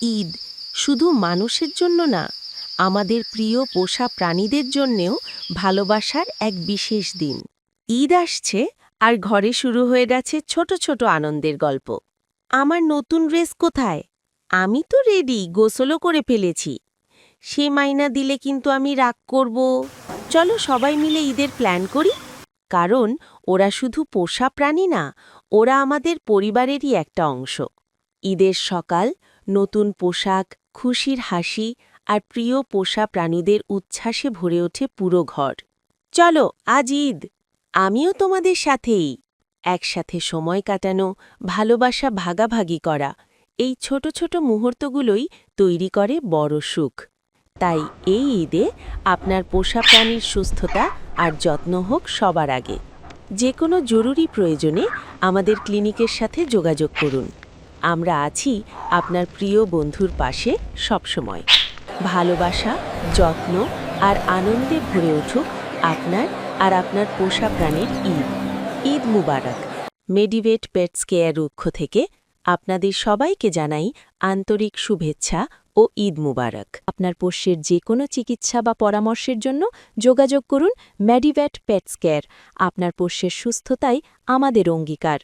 ঈদ শুধু মানুষের জন্য না, আমাদের প্রিয় পোষা প্রাণীদের জন্যেও ভালোবাসার এক বিশেষ দিন। ঈদ আসছে আর ঘরে শুরু হয়ে গেছে ছোট ছোট আনন্দের গল্প। আমার নতুন ড্রেস কোথায়? আমি তো রেডি, গোসলও করে ফেলেছি। সে মাইনা দিলে কিন্তু আমি রাগ করব। চলো সবাই মিলে ঈদের প্ল্যান করি। কারণ ওরা শুধু পোষা প্রাণী না, ওরা আমাদের পরিবারেরই একটা অংশ। ঈদের সকাল, নতুন পোশাক, খুশির হাসি আর প্রিয় পোষা প্রাণীদের উচ্ছ্বাসে ভরে ওঠে পুরো ঘর। চলো আজ ঈদ, আমিও তোমাদের সাথেই। একসাথে সময় কাটানো, ভালোবাসা ভাগাভাগি করা, এই ছোট ছোট মুহূর্তগুলোই তৈরি করে বড় সুখ। তাই এই ঈদে আপনার পোষা প্রাণীর সুস্থতা আর যত্ন হোক সবার আগে। যে কোনো জরুরি প্রয়োজনে আমাদের ক্লিনিকের সাথে যোগাযোগ করুন। আমরা আছি আপনার প্রিয় বন্ধুর পাশে সবসময়। ভালোবাসা, যত্ন আর আনন্দে ভরে উঠুক আপনার আর আপনার পোষা প্রাণীর ঈদ। ঈদ মুবারক। মেডিভেট পেটস কেয়ার পক্ষ থেকে আপনাদের সবাইকে জানাই আন্তরিক শুভেচ্ছা ও ঈদ মুবারক। আপনার পোষ্যের যে কোনো চিকিৎসা বা পরামর্শের জন্য যোগাযোগ করুন মেডিভেট পেটস কেয়ার। আপনার পোষ্যের সুস্থতাই আমাদের অঙ্গীকার।